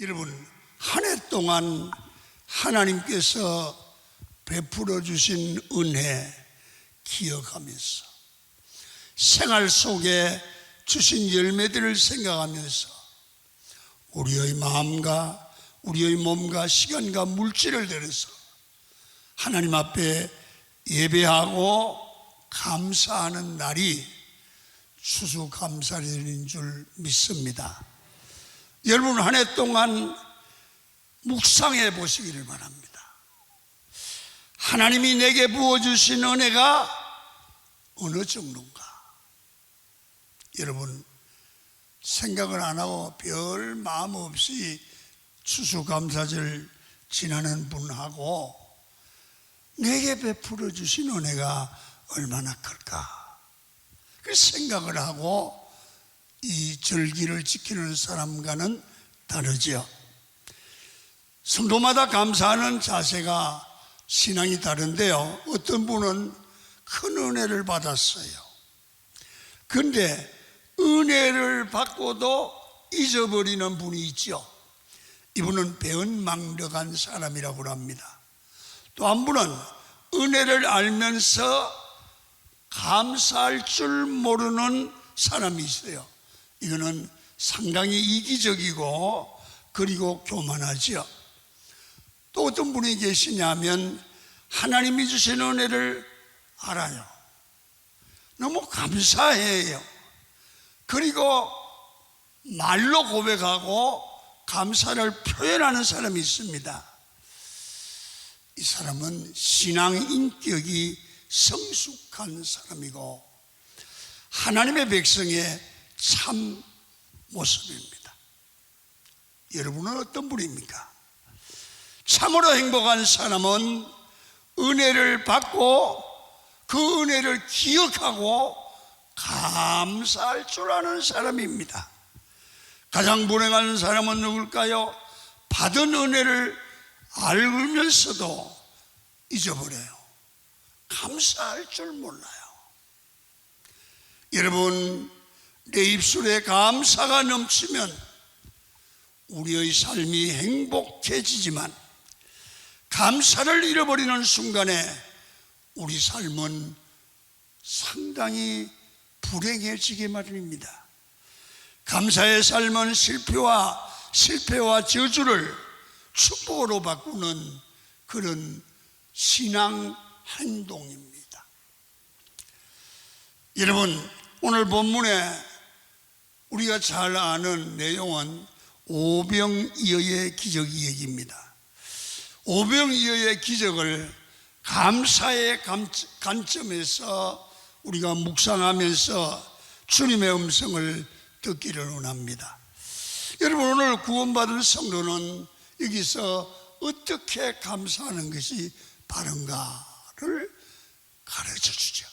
여러분, 한 해 동안 하나님께서 베풀어 주신 은혜 기억하면서 생활 속에 주신 열매들을 생각하면서 우리의 마음과 우리의 몸과 시간과 물질을 들여서 하나님 앞에 예배하고 감사하는 날이 추수감사절인 줄 믿습니다. 여러분, 한 해 동안 묵상해 보시기를 바랍니다. 하나님이 내게 부어주신 은혜가 어느 정도인가? 여러분, 생각을 안 하고 별 마음 없이 추수감사절 지나는 분하고 내게 베풀어 주신 은혜가 얼마나 클까? 그 생각을 하고 이 절기를 지키는 사람과는 다르죠. 성도마다 감사하는 자세가 신앙이 다른데요, 어떤 분은 큰 은혜를 받았어요. 그런데 은혜를 받고도 잊어버리는 분이 있죠. 이분은 배은망덕한 사람이라고 합니다. 또 한 분은 은혜를 알면서 감사할 줄 모르는 사람이 있어요. 이거는 상당히 이기적이고 그리고 교만하죠. 또 어떤 분이 계시냐면 하나님이 주신 은혜를 알아요. 너무 감사해요. 그리고 말로 고백하고 감사를 표현하는 사람이 있습니다. 이 사람은 신앙 인격이 성숙한 사람이고 하나님의 백성의 참 모습입니다. 여러분은 어떤 분입니까? 참으로 행복한 사람은 은혜를 받고 그 은혜를 기억하고 감사할 줄 아는 사람입니다. 가장 불행한 사람은 누굴까요? 받은 은혜를 알면서도 잊어버려요. 감사할 줄 몰라요. 여러분, 내 입술에 감사가 넘치면 우리의 삶이 행복해지지만 감사를 잃어버리는 순간에 우리 삶은 상당히 불행해지게 마련입니다. 감사의 삶은 실패와 저주를 축복으로 바꾸는 그런 신앙 행동입니다. 여러분, 오늘 본문에 우리가 잘 아는 내용은 오병이어의 기적 이야기입니다. 오병이어의 기적을 감사의 관점에서 우리가 묵상하면서 주님의 음성을 듣기를 원합니다. 여러분, 오늘 구원받은 성도는 여기서 어떻게 감사하는 것이 바른가를 가르쳐 주죠.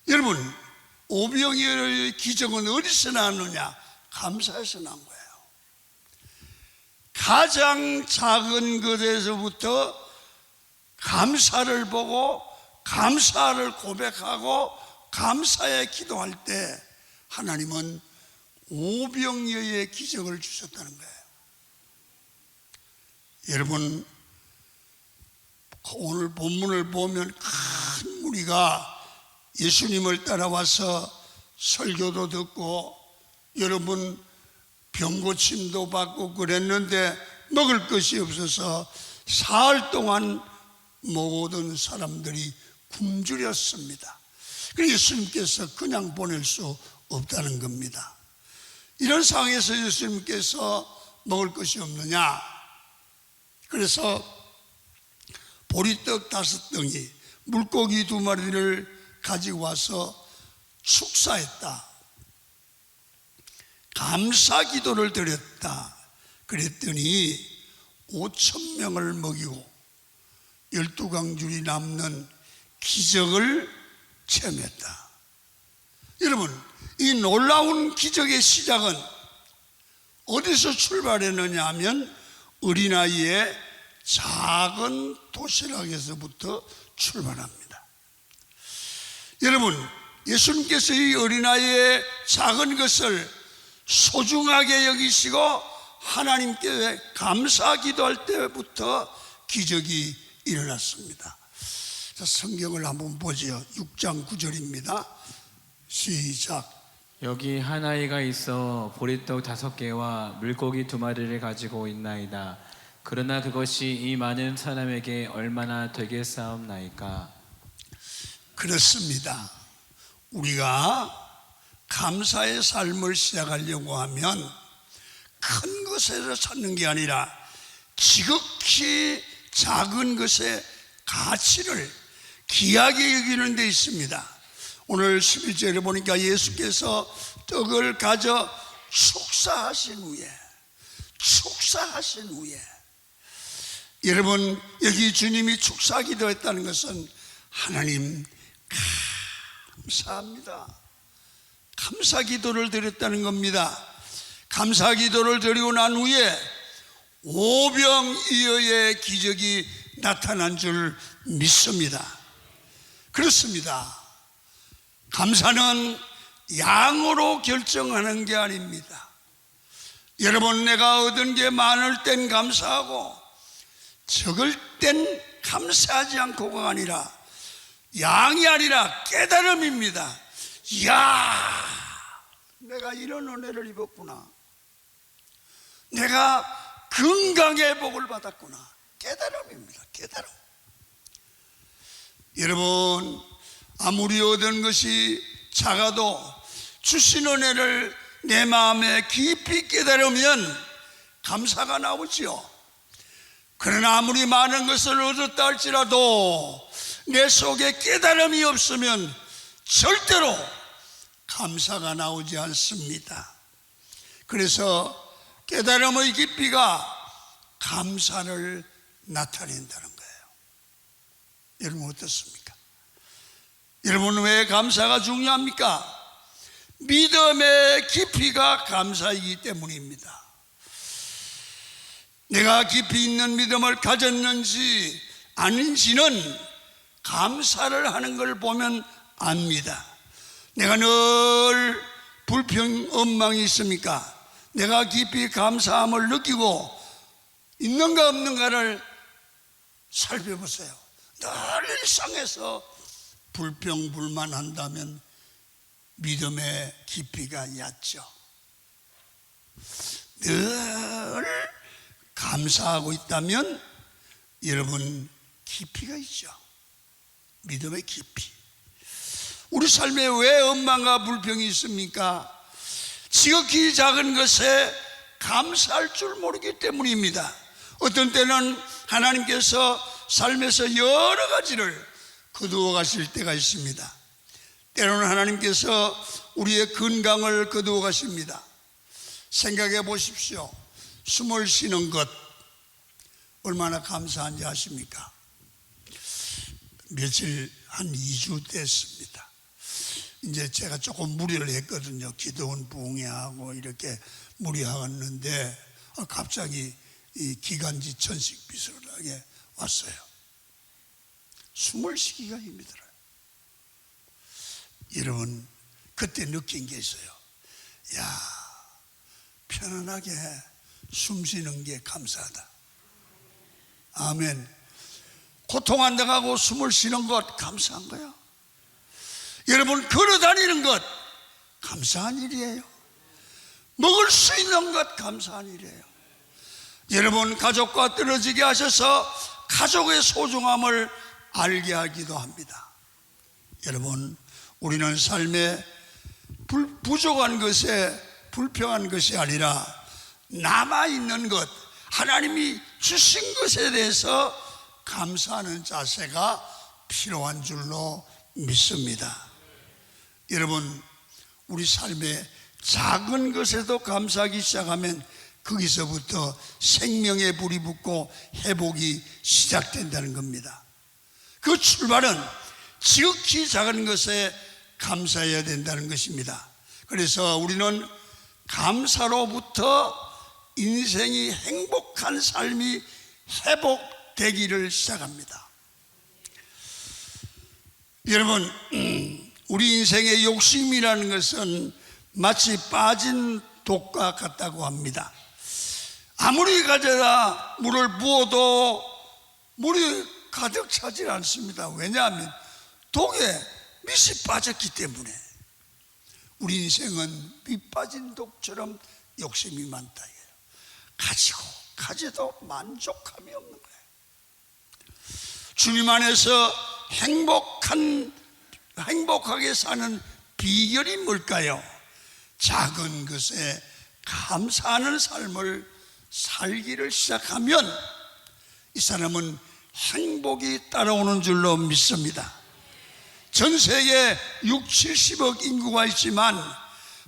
여러분, 오병이어의 기적은 어디서 나왔느냐? 감사에서 난 거예요. 가장 작은 것에서부터 감사를 보고 감사를 고백하고 감사에 기도할 때 하나님은 오병이어의 기적을 주셨다는 거예요. 여러분, 오늘 본문을 보면 큰 무리가 예수님을 따라와서 설교도 듣고 여러분 병고침도 받고 그랬는데 먹을 것이 없어서 사흘 동안 모든 사람들이 굶주렸습니다. 그래서 예수님께서 그냥 보낼 수 없다는 겁니다. 이런 상황에서 예수님께서 먹을 것이 없느냐? 그래서 보리떡 5덩이, 물고기 2마리를 가지고 와서 축사했다. 감사 기도를 드렸다. 그랬더니 5,000명을 먹이고 12강줄이 남는 기적을 체험했다. 여러분, 이 놀라운 기적의 시작은 어디서 출발했느냐 하면 어린아이의 작은 도시락에서부터 출발합니다. 여러분, 예수님께서 이 어린아이의 작은 것을 소중하게 여기시고 하나님께 감사 기도할 때부터 기적이 일어났습니다. 자, 성경을 한번 보죠. 6장 9절입니다. 시작. 여기 한 아이가 있어 보리떡 5개와 물고기 2마리를 가지고 있나이다. 그러나 그것이 이 많은 사람에게 얼마나 되겠사옵나이까. 그렇습니다. 우리가 감사의 삶을 시작하려고 하면 큰 것에서 찾는 게 아니라 지극히 작은 것의 가치를 귀하게 여기는 데 있습니다. 오늘 11절에 보니까 예수께서 떡을 가져 축사하신 후에 여러분, 여기 주님이 축사기도 했다는 것은 하나님 감사합니다, 감사기도를 드렸다는 겁니다. 감사기도를 드리고 난 후에 오병이어의 기적이 나타난 줄 믿습니다. 그렇습니다. 감사는 양으로 결정하는 게 아닙니다. 여러분, 내가 얻은 게 많을 땐 감사하고 적을 땐 감사하지 않고가 아니라 양이 아니라 깨달음입니다. 이야, 내가 이런 은혜를 입었구나, 내가 건강의 복을 받았구나. 깨달음입니다. 깨달음. 여러분, 아무리 얻은 것이 작아도 주신 은혜를 내 마음에 깊이 깨달으면 감사가 나오지요. 그러나 아무리 많은 것을 얻었다 할지라도 내 속에 깨달음이 없으면 절대로 감사가 나오지 않습니다. 그래서 깨달음의 깊이가 감사를 나타낸다는 거예요. 여러분, 어떻습니까? 여러분, 왜 감사가 중요합니까? 믿음의 깊이가 감사이기 때문입니다. 내가 깊이 있는 믿음을 가졌는지 아닌지는 감사를 하는 걸 보면 압니다. 내가 늘 불평, 원망이 있습니까? 내가 깊이 감사함을 느끼고 있는가 없는가를 살펴보세요. 늘 일상에서 불평불만한다면 믿음의 깊이가 얕죠. 늘 감사하고 있다면 여러분, 깊이가 있죠. 믿음의 깊이. 우리 삶에 왜 원망과 불평이 있습니까? 지극히 작은 것에 감사할 줄 모르기 때문입니다. 어떤 때는 하나님께서 삶에서 여러 가지를 거두어 가실 때가 있습니다. 때로는 하나님께서 우리의 건강을 거두어 가십니다. 생각해 보십시오. 숨을 쉬는 것 얼마나 감사한지 아십니까? 며칠 한 2주 됐습니다. 이제 제가 조금 무리를 했거든요. 기도원 부흥회하고 이렇게 무리하였는데 갑자기 이 기관지 천식 비슷하게 왔어요. 숨을 쉬기가 힘들어요. 여러분, 그때 느낀 게 있어요. 야, 편안하게 숨 쉬는 게 감사하다. 아멘. 고통 안 당하고 숨을 쉬는 것 감사한 거예요. 여러분, 걸어 다니는 것 감사한 일이에요. 먹을 수 있는 것 감사한 일이에요. 여러분, 가족과 떨어지게 하셔서 가족의 소중함을 알게 하기도 합니다. 여러분, 우리는 삶에 부족한 것에 불평한 것이 아니라 남아있는 것, 하나님이 주신 것에 대해서 감사하는 자세가 필요한 줄로 믿습니다. 여러분, 우리 삶에 작은 것에도 감사하기 시작하면 거기서부터 생명의 불이 붙고 회복이 시작된다는 겁니다. 그 출발은 지극히 작은 것에 감사해야 된다는 것입니다. 그래서 우리는 감사로부터 인생이 행복한 삶이 회복되기를 시작합니다. 여러분, 우리 인생의 욕심이라는 것은 마치 빠진 독과 같다고 합니다. 아무리 가져다 물을 부어도 물이 가득 차질 않습니다. 왜냐하면 독에 밑이 빠졌기 때문에. 우리 인생은 밑 빠진 독처럼 욕심이 많다. 가져도 만족함이 없는 거예요. 주님 안에서 행복하게 사는 비결이 뭘까요? 작은 것에 감사하는 삶을 살기를 시작하면 이 사람은 행복이 따라오는 줄로 믿습니다. 전 세계 6, 70억 인구가 있지만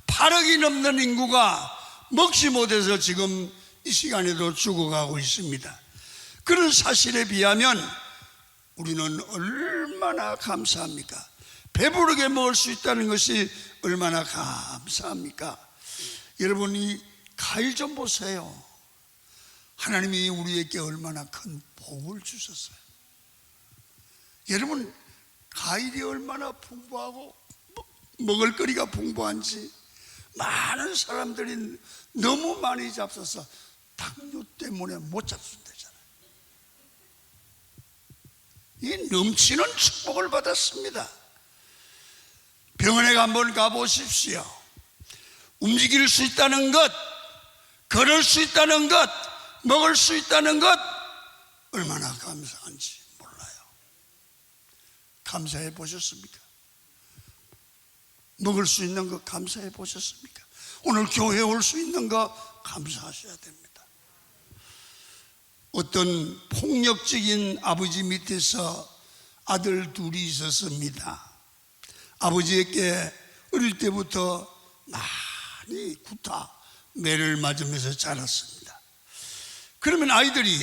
8억이 넘는 인구가 먹지 못해서 지금 이 시간에도 죽어가고 있습니다. 그런 사실에 비하면 우리는 얼마나 감사합니까? 배부르게 먹을 수 있다는 것이 얼마나 감사합니까? 여러분, 이 과일 좀 보세요. 하나님이 우리에게 얼마나 큰 복을 주셨어요. 여러분, 과일이 얼마나 풍부하고 먹을거리가 풍부한지 많은 사람들이 너무 많이 잡숴서 당뇨 때문에 못 잡순다잖아요. 이 넘치는 축복을 받았습니다. 병원에 한번 가보십시오. 움직일 수 있다는 것, 걸을 수 있다는 것, 먹을 수 있다는 것 얼마나 감사한지 몰라요. 감사해 보셨습니까? 먹을 수 있는 것 감사해 보셨습니까? 오늘 교회에 올 수 있는 거 감사하셔야 됩니다. 어떤 폭력적인 아버지 밑에서 아들 둘이 있었습니다. 아버지에게 어릴 때부터 많이 구타, 매를 맞으면서 자랐습니다. 그러면 아이들이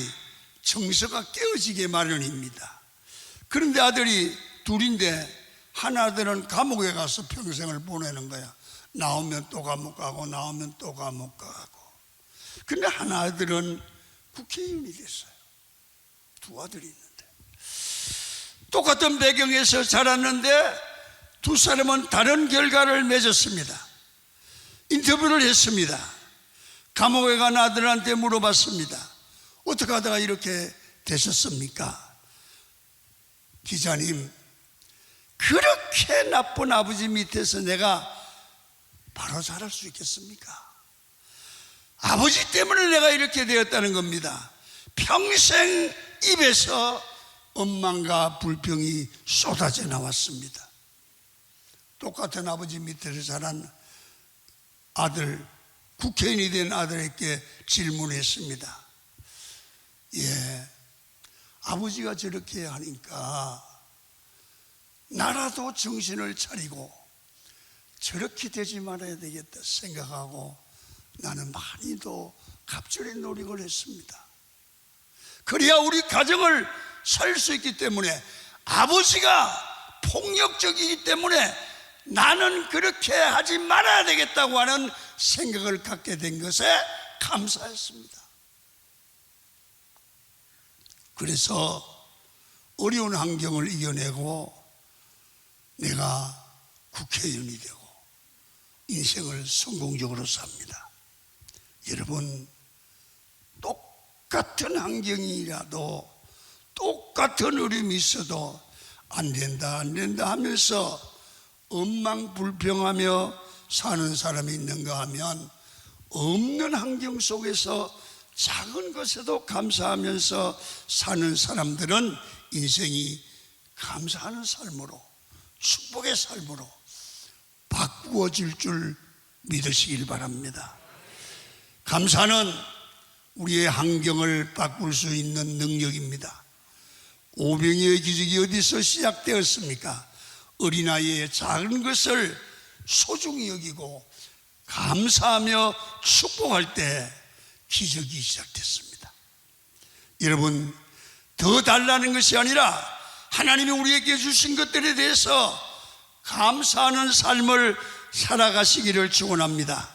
정서가 깨어지게 마련입니다. 그런데 아들이 둘인데 한 아들은 감옥에 가서 평생을 보내는 거야. 나오면 또 감옥 가고 나오면 또 감옥 가고. 근데 한 아들은 국회의원이 됐어요. 두 아들이 있는데 똑같은 배경에서 자랐는데 두 사람은 다른 결과를 맺었습니다. 인터뷰를 했습니다. 감옥에 간 아들한테 물어봤습니다. 어떻게 하다가 이렇게 되셨습니까? 기자님, 그렇게 나쁜 아버지 밑에서 내가 바로 자랄 수 있겠습니까? 아버지 때문에 내가 이렇게 되었다는 겁니다. 평생 입에서 원망과 불평이 쏟아져 나왔습니다. 똑같은 아버지 밑에서 자란 아들, 국회의원이 된 아들에게 질문했습니다. 예, 아버지가 저렇게 하니까 나라도 정신을 차리고 저렇게 되지 말아야 되겠다 생각하고 나는 많이 더 갑절의 노력을 했습니다. 그래야 우리 가정을 살 수 있기 때문에, 아버지가 폭력적이기 때문에 나는 그렇게 하지 말아야 되겠다고 하는 생각을 갖게 된 것에 감사했습니다. 그래서 어려운 환경을 이겨내고 내가 국회의원이 되고 인생을 성공적으로 삽니다. 여러분, 똑같은 환경이라도 똑같은 어려움이 있어도 안 된다 하면서 원망불평하며 사는 사람이 있는가 하면, 없는 환경 속에서 작은 것에도 감사하면서 사는 사람들은 인생이 감사하는 삶으로, 축복의 삶으로 바꾸어질 줄 믿으시길 바랍니다. 감사는 우리의 환경을 바꿀 수 있는 능력입니다. 오병이어의 기적이 어디서 시작되었습니까? 어린아이의 작은 것을 소중히 여기고 감사하며 축복할 때 기적이 시작됐습니다. 여러분, 더 달라는 것이 아니라 하나님이 우리에게 주신 것들에 대해서 감사하는 삶을 살아가시기를 축원합니다.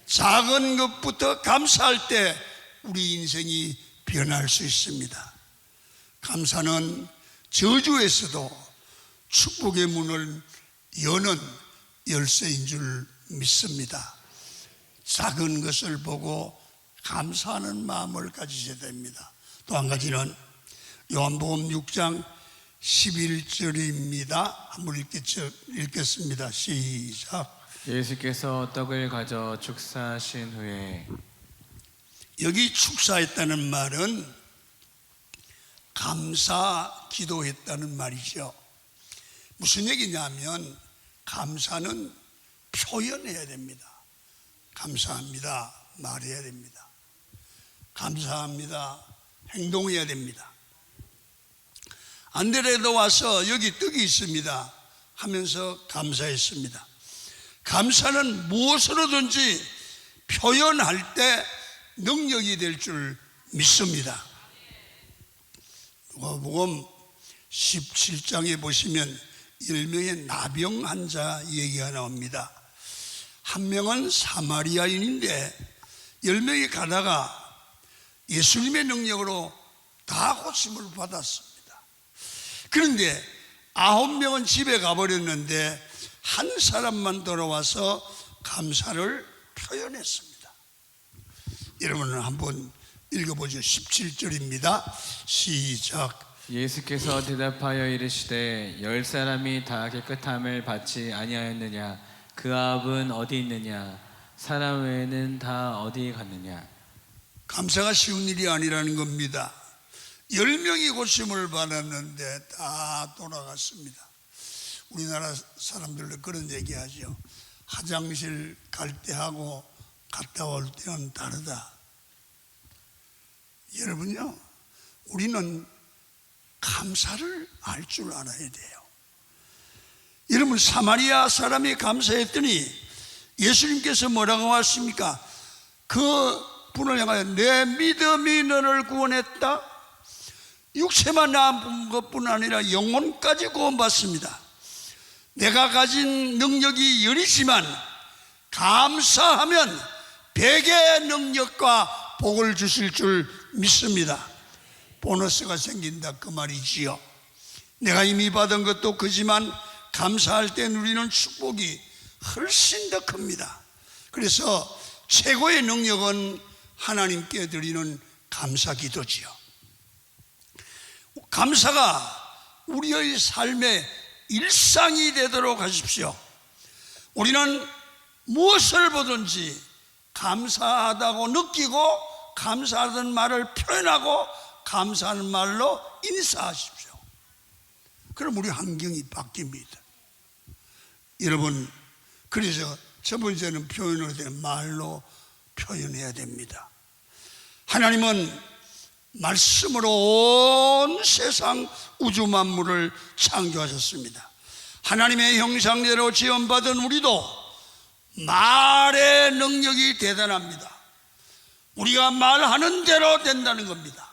작은 것부터 감사할 때 우리 인생이 변할 수 있습니다. 감사는 저주에서도 축복의 문을 여는 열쇠인 줄 믿습니다. 작은 것을 보고 감사하는 마음을 가지셔야 됩니다. 또 한 가지는 요한복음 6장 11절입니다. 한번 읽겠습니다. 시작. 예수께서 떡을 가져 축사하신 후에, 여기 축사했다는 말은 감사 기도했다는 말이죠. 무슨 얘기냐면 감사는 표현해야 됩니다. 감사합니다 말해야 됩니다. 감사합니다 행동해야 됩니다. 안드레도 와서 여기 떡이 있습니다 하면서 감사했습니다. 감사는 무엇으로든지 표현할 때 능력이 될 줄 믿습니다. 누가복음 17장에 보시면 10명의 나병 환자 얘기가 나옵니다. 한 명은 사마리아인인데 10명이 가다가 예수님의 능력으로 다 고침을 받았습니다. 그런데 9명은 집에 가버렸는데 한 사람만 돌아와서 감사를 표현했습니다. 여러분은 한번 읽어보죠. 17절입니다 시작. 예수께서 대답하여 이르시되 10사람이 다 깨끗함을 받지 아니하였느냐? 그 아합은 어디 있느냐? 사람 외에는 다 어디 갔느냐? 감사가 쉬운 일이 아니라는 겁니다. 10명이 고침을 받았는데 다 돌아갔습니다. 우리나라 사람들도 그런 얘기하죠. 화장실 갈 때하고 갔다 올 때는 다르다. 여러분요, 우리는 감사를 알 줄 알아야 돼요. 여러분, 사마리아 사람이 감사했더니 예수님께서 뭐라고 하십니까? 그 분을 향하여 내 믿음이 너를 구원했다. 육체만 나은 것뿐 아니라 영혼까지 구원받습니다. 내가 가진 능력이 열이지만 감사하면 100의 능력과 복을 주실 줄 믿습니다. 보너스가 생긴다 그 말이지요. 내가 이미 받은 것도 크지만 감사할 때 누리는 축복이 훨씬 더 큽니다. 그래서 최고의 능력은 하나님께 드리는 감사 기도지요. 감사가 우리의 삶의 일상이 되도록 하십시오. 우리는 무엇을 보든지 감사하다고 느끼고 감사하는 말을 표현하고 감사하는 말로 인사하십시오. 그럼 우리 환경이 바뀝니다. 여러분, 그래서 첫 번째는 표현으로 된 말로 표현해야 됩니다. 하나님은 말씀으로 온 세상 우주 만물을 창조하셨습니다. 하나님의 형상대로 지음받은 우리도 말의 능력이 대단합니다. 우리가 말하는 대로 된다는 겁니다.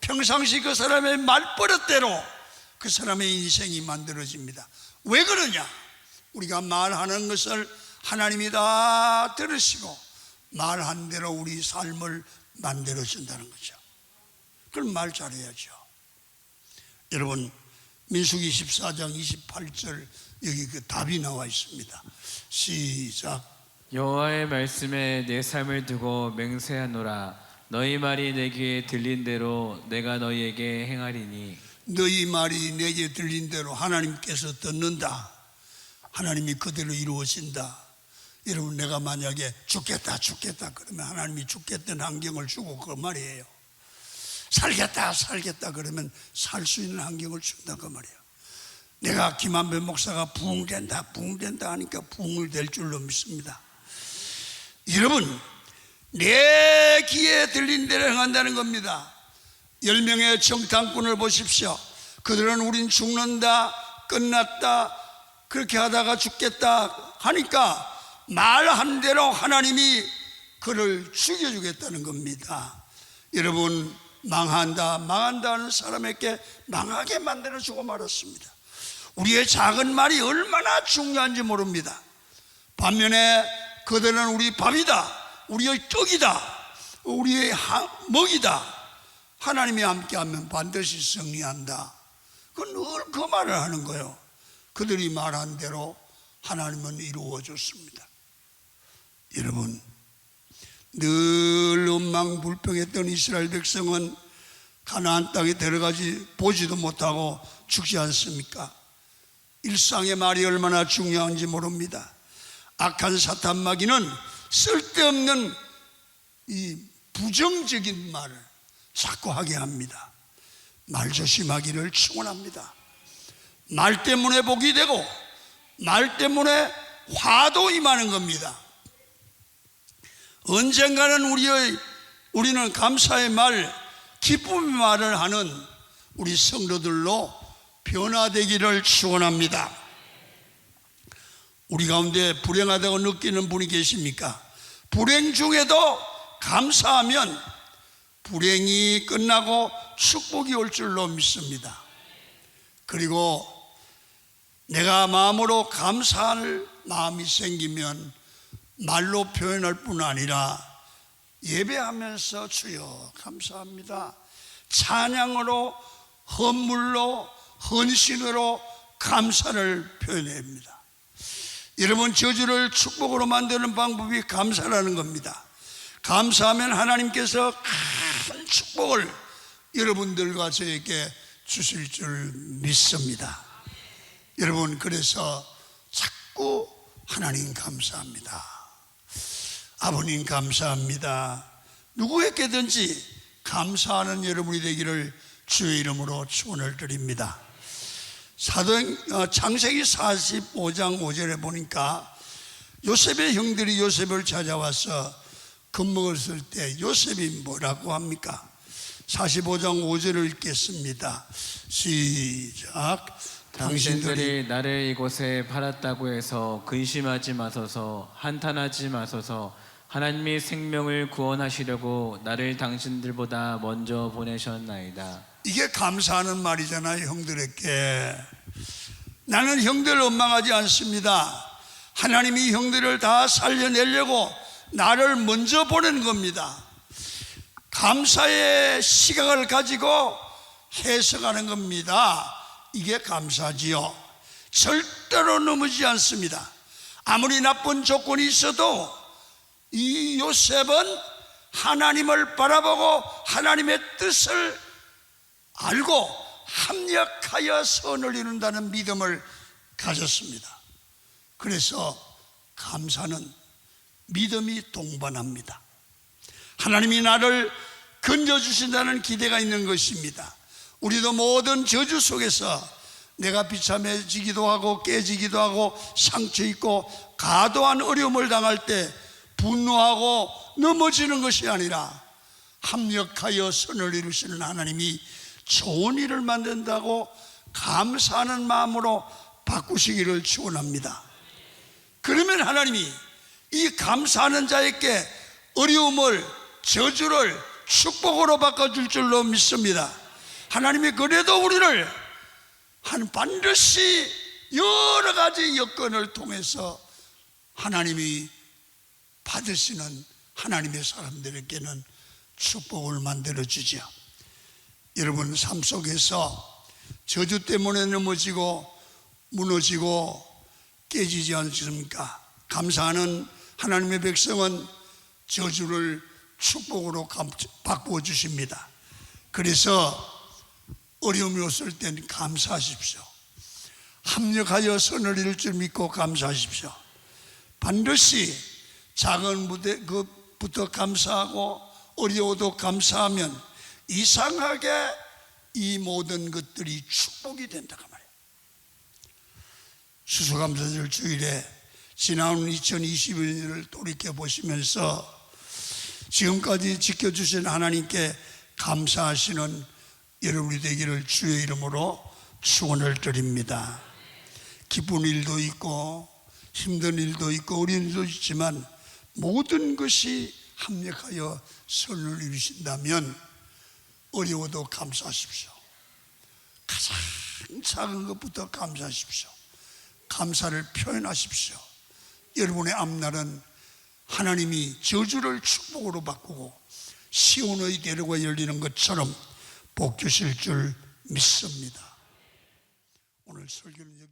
평상시 그 사람의 말버릇대로 그 사람의 인생이 만들어집니다. 왜 그러냐? 우리가 말하는 것을 하나님이 다 들으시고 말한 대로 우리 삶을 만들어준다는 거죠. 그럼 말 잘해야죠. 여러분, 민수기 14장 28절 여기 그 답이 나와 있습니다. 시작. 여호와의 말씀에 내 삶을 두고 맹세하노라. 너희 말이 내 귀에 들린 대로 내가 너희에게 행하리니. 너희 말이 내게 들린 대로 하나님께서 듣는다. 하나님이 그대로 이루어진다. 여러분, 내가 만약에 죽겠다 그러면 하나님이 죽겠다는 환경을 주고 그 말이에요. 살겠다 그러면 살 수 있는 환경을 준다 그 말이에요. 내가 김한배 목사가 부흥된다 하니까 부흥을 될 줄로 믿습니다. 여러분, 내 귀에 들린 대로 행한다는 겁니다. 10명의 정탐꾼을 보십시오. 그들은 우린 죽는다, 끝났다, 그렇게 하다가 죽겠다 하니까 말한 대로 하나님이 그를 죽여주겠다는 겁니다. 여러분, 망한다 하는 사람에게 망하게 만들어주고 말았습니다. 우리의 작은 말이 얼마나 중요한지 모릅니다. 반면에 그들은 우리 밥이다, 우리의 떡이다, 우리의 먹이다, 하나님이 함께하면 반드시 승리한다. 늘 그 말을 하는 거예요. 그들이 말한 대로 하나님은 이루어 줬습니다. 여러분, 늘 엉망불평했던 이스라엘 백성은 가나안 땅에 들어가지 보지도 못하고 죽지 않습니까? 일상의 말이 얼마나 중요한지 모릅니다. 악한 사탄 마귀는 쓸데없는 이 부정적인 말을 자꾸 하게 합니다. 말 조심하기를 축원합니다. 말 때문에 복이 되고 말 때문에 화도 임하는 겁니다. 언젠가는 우리는 감사의 말, 기쁨의 말을 하는 우리 성도들로 변화되기를 축원합니다. 우리 가운데 불행하다고 느끼는 분이 계십니까? 불행 중에도 감사하면 불행이 끝나고 축복이 올 줄로 믿습니다. 그리고 내가 마음으로 감사할 마음이 생기면 말로 표현할 뿐 아니라 예배하면서 주여 감사합니다, 찬양으로, 헌물로, 헌신으로 감사를 표현해야 합니다. 여러분, 저주를 축복으로 만드는 방법이 감사라는 겁니다. 감사하면 하나님께서 큰 축복을 여러분들과 저에게 주실 줄 믿습니다. 여러분, 그래서 자꾸 하나님 감사합니다, 아버님 감사합니다, 누구에게든지 감사하는 여러분이 되기를 주의 이름으로 축원을 드립니다. 창세기 45장 5절에 보니까 요셉의 형들이 요셉을 찾아와서 겁먹었을 때 요셉이 뭐라고 합니까? 45장 5절을 읽겠습니다. 시작. 당신들이 나를 이곳에 팔았다고 해서 근심하지 마소서, 한탄하지 마소서. 하나님이 생명을 구원하시려고 나를 당신들보다 먼저 보내셨나이다. 이게 감사하는 말이잖아요. 형들에게 나는 형들을 원망하지 않습니다. 하나님이 형들을 다 살려내려고 나를 먼저 보낸 겁니다. 감사의 시각을 가지고 해석하는 겁니다. 이게 감사지요. 절대로 넘어지지 않습니다. 아무리 나쁜 조건이 있어도 이 요셉은 하나님을 바라보고 하나님의 뜻을 알고 합력하여 선을 이룬다는 믿음을 가졌습니다. 그래서 감사는 믿음이 동반합니다. 하나님이 나를 건져주신다는 기대가 있는 것입니다. 우리도 모든 저주 속에서 내가 비참해지기도 하고 깨지기도 하고 상처 있고 과도한 어려움을 당할 때 분노하고 넘어지는 것이 아니라 합력하여 선을 이루시는 하나님이 좋은 일을 만든다고 감사하는 마음으로 바꾸시기를 축원합니다. 그러면 하나님이 이 감사하는 자에게 어려움을, 저주를 축복으로 바꿔줄 줄로 믿습니다. 하나님이 그래도 우리를 반드시 여러 가지 여건을 통해서 하나님이 받으시는 하나님의 사람들에게는 축복을 만들어주죠. 여러분, 삶 속에서 저주 때문에 넘어지고 무너지고 깨지지 않습니까? 감사하는 하나님의 백성은 저주를 축복으로 바꾸어 주십니다. 그래서 어려움이 왔을 때는 감사하십시오. 합력하여 선을 이룰 줄 믿고 감사하십시오. 반드시 작은 것부터 감사하고 어려워도 감사하면 이상하게 이 모든 것들이 축복이 된다고 말이에요. 추수감사절 주일에 지난 2021년을 돌이켜보시면서 지금까지 지켜주신 하나님께 감사하시는 여러분이 되기를 주의 이름으로 축원을 드립니다. 기쁜 일도 있고 힘든 일도 있고 어려운 일도 있지만 모든 것이 합력하여 선을 이루신다면 어려워도 감사하십시오. 가장 작은 것부터 감사하십시오. 감사를 표현하십시오. 여러분의 앞날은 하나님이 저주를 축복으로 바꾸고 시온의 대로가 열리는 것처럼 복 주실 줄 믿습니다. 오늘 설교는 여기